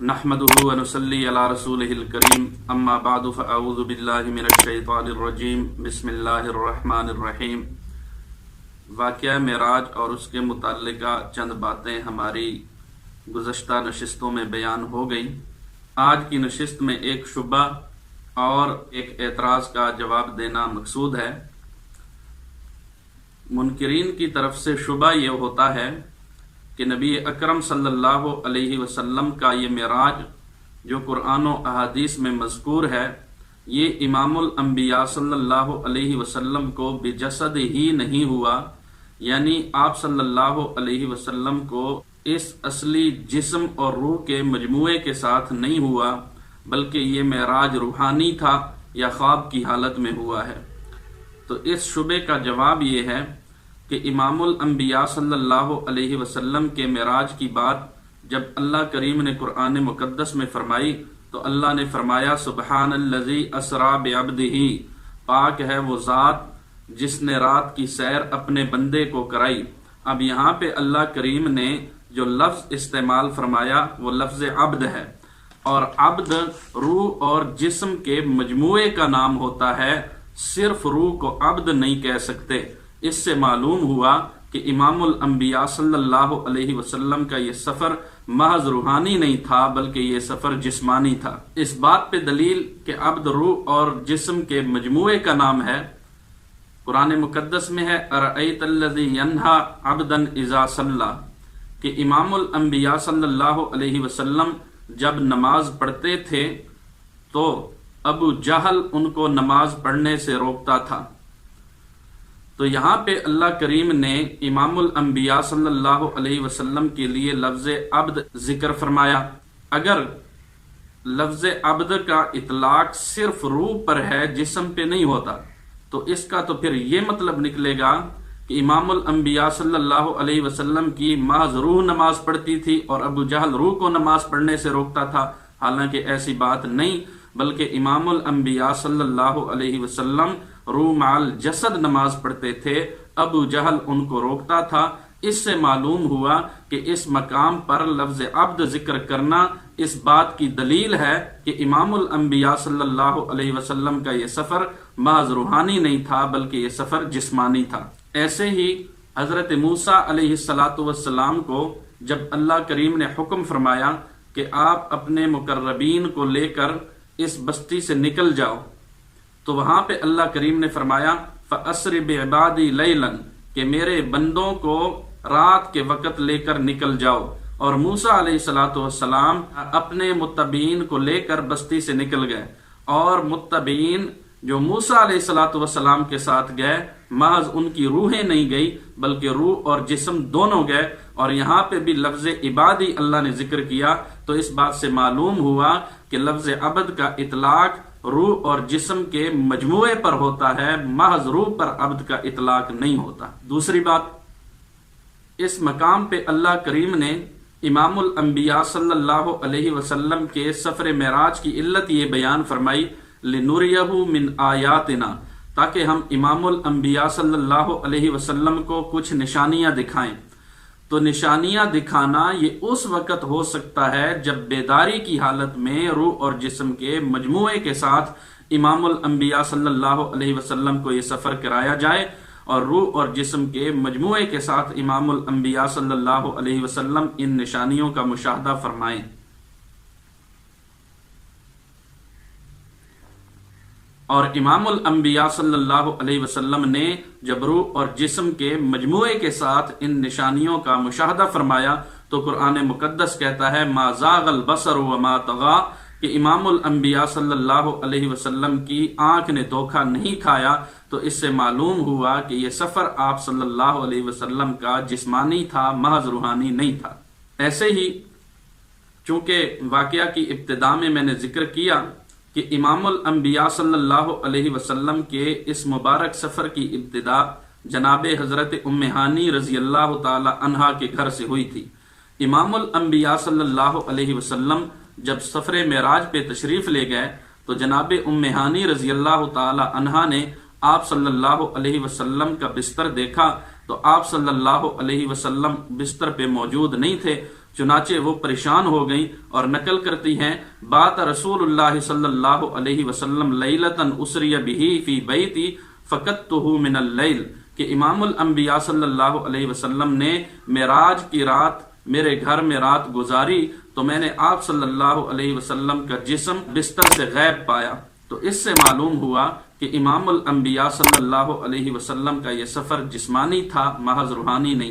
نحمده ونصلي على رسوله الكريم اما بعد فاعوذ بالله من الشیطان الرجیم بسم اللہ الرحمن الرحیم۔ واقعہ معراج اور اس کے متعلقہ چند باتیں ہماری گزشتہ نشستوں میں بیان ہو گئی۔ آج کی نشست میں ایک شبہ اور ایک اعتراض کا جواب دینا مقصود ہے۔ منکرین کی طرف سے شبہ یہ ہوتا ہے کہ نبی اکرم صلی اللہ علیہ وسلم کا یہ معراج جو قرآن و احادیث میں مذکور ہے، یہ امام الانبیاء صلی اللہ علیہ وسلم کو بجسد ہی نہیں ہوا، یعنی آپ صلی اللہ علیہ وسلم کو اس اصلی جسم اور روح کے مجموعے کے ساتھ نہیں ہوا، بلکہ یہ معراج روحانی تھا یا خواب کی حالت میں ہوا ہے۔ تو اس شبے کا جواب یہ ہے کہ امام الانبیاء صلی اللہ علیہ وسلم کے معراج کی بات جب اللہ کریم نے قرآن مقدس میں فرمائی تو اللہ نے فرمایا سبحان الذی اسری بعبدہ، پاک ہے وہ ذات جس نے رات کی سیر اپنے بندے کو کرائی۔ اب یہاں پہ اللہ کریم نے جو لفظ استعمال فرمایا وہ لفظ عبد ہے، اور عبد روح اور جسم کے مجموعے کا نام ہوتا ہے، صرف روح کو عبد نہیں کہہ سکتے۔ اس سے معلوم ہوا کہ امام الانبیاء صلی اللہ علیہ وسلم کا یہ سفر محض روحانی نہیں تھا بلکہ یہ سفر جسمانی تھا۔ اس بات پہ دلیل کہ عبد روح اور جسم کے مجموعے کا نام ہے، قرآن مقدس میں ہے ارأیت الذی ینہی عبدا اذا صلی، کہ امام الانبیاء صلی اللہ علیہ وسلم جب نماز پڑھتے تھے تو ابو جہل ان کو نماز پڑھنے سے روکتا تھا۔ تو یہاں پہ اللہ کریم نے امام الانبیاء صلی اللہ علیہ وسلم کے لیے لفظ عبد ذکر فرمایا۔ اگر لفظ عبد کا اطلاق صرف روح پر ہے، جسم پہ نہیں ہوتا، تو اس کا تو پھر یہ مطلب نکلے گا کہ امام الانبیاء صلی اللہ علیہ وسلم کی محض روح نماز پڑھتی تھی اور ابو جہل روح کو نماز پڑھنے سے روکتا تھا، حالانکہ ایسی بات نہیں، بلکہ امام الانبیاء صلی اللہ علیہ وسلم روح مال جسد نماز پڑھتے تھے، ابو جہل ان کو روکتا تھا۔ اس سے معلوم ہوا کہ اس مقام پر لفظ عبد ذکر کرنا اس بات کی دلیل ہے کہ امام الانبیاء صلی اللہ علیہ وسلم کا یہ سفر محض روحانی نہیں تھا بلکہ یہ سفر جسمانی تھا۔ ایسے ہی حضرت موسیٰ علیہ السلام کو جب اللہ کریم نے حکم فرمایا کہ آپ اپنے مقربین کو لے کر اس بستی سے نکل جاؤ، تو وہاں پہ اللہ کریم نے فرمایا فَأَسْرِ بِعِبَادِي لَيْلًا، کہ میرے بندوں کو رات کے وقت لے کر نکل جاؤ۔ اور موسیٰ علیہ السلام اپنے متبعین کو لے کر بستی سے نکل گئے، اور متبعین جو موسیٰ علیہ السلام کے ساتھ گئے محض ان کی روحیں نہیں گئی بلکہ روح اور جسم دونوں گئے۔ اور یہاں پہ بھی لفظ عبادی اللہ نے ذکر کیا، تو اس بات سے معلوم ہوا کہ لفظ عبد کا اطلاق روح اور جسم کے مجموعے پر ہوتا ہے، محض روح پر عبد کا اطلاق نہیں ہوتا۔ دوسری بات، اس مقام پہ اللہ کریم نے امام الانبیاء صلی اللہ علیہ وسلم کے سفر معراج کی علت یہ بیان فرمائی لِنُرِيَهُ مِنْ آیاتنا، تاکہ ہم امام الانبیاء صلی اللہ علیہ وسلم کو کچھ نشانیاں دکھائیں۔ تو نشانیاں دکھانا یہ اس وقت ہو سکتا ہے جب بیداری کی حالت میں روح اور جسم کے مجموعے کے ساتھ امام الانبیاء صلی اللہ علیہ وسلم کو یہ سفر کرایا جائے، اور روح اور جسم کے مجموعے کے ساتھ امام الانبیاء صلی اللہ علیہ وسلم ان نشانیوں کا مشاہدہ فرمائیں۔ اور امام الانبیاء صلی اللہ علیہ وسلم نے جب روح اور جسم کے مجموعے کے ساتھ ان نشانیوں کا مشاہدہ فرمایا تو قرآن مقدس کہتا ہے ما زاغ البصر وما طغى، کہ امام الانبیاء صلی اللہ علیہ وسلم کی آنکھ نے دھوکہ نہیں کھایا۔ تو اس سے معلوم ہوا کہ یہ سفر آپ صلی اللہ علیہ وسلم کا جسمانی تھا، محض روحانی نہیں تھا۔ ایسے ہی چونکہ واقعہ کی ابتدا میں نے ذکر کیا کہ امام الانبیاء صلی اللہ علیہ وسلم کے اس مبارک سفر کی ابتدا جناب حضرت ام ہانی رضی اللہ تعالی عنہا کے گھر سے ہوئی تھی۔ امام الانبیاء صلی اللہ علیہ وسلم جب سفر معراج پہ تشریف لے گئے تو جناب ام ہانی رضی اللہ تعالی عنہا نے آپ صلی اللہ علیہ وسلم کا بستر دیکھا تو آپ صلی اللہ علیہ وسلم بستر پہ موجود نہیں تھے، چنانچہ وہ پریشان ہو گئیں اور نقل کرتی ہیں بات رسول اللہ صلی اللہ علیہ وسلم لیلتن اسری بہ فی بیتی فقدتہ من اللیل، کہ امام الانبیاء صلی اللہ علیہ وسلم نے معراج کی رات میرے گھر میں رات گزاری تو میں نے آپ صلی اللہ علیہ وسلم کا جسم بستر سے غائب پایا۔ تو اس سے معلوم ہوا کہ امام الانبیاء صلی اللہ علیہ وسلم کا یہ سفر جسمانی تھا، محض روحانی نہیں۔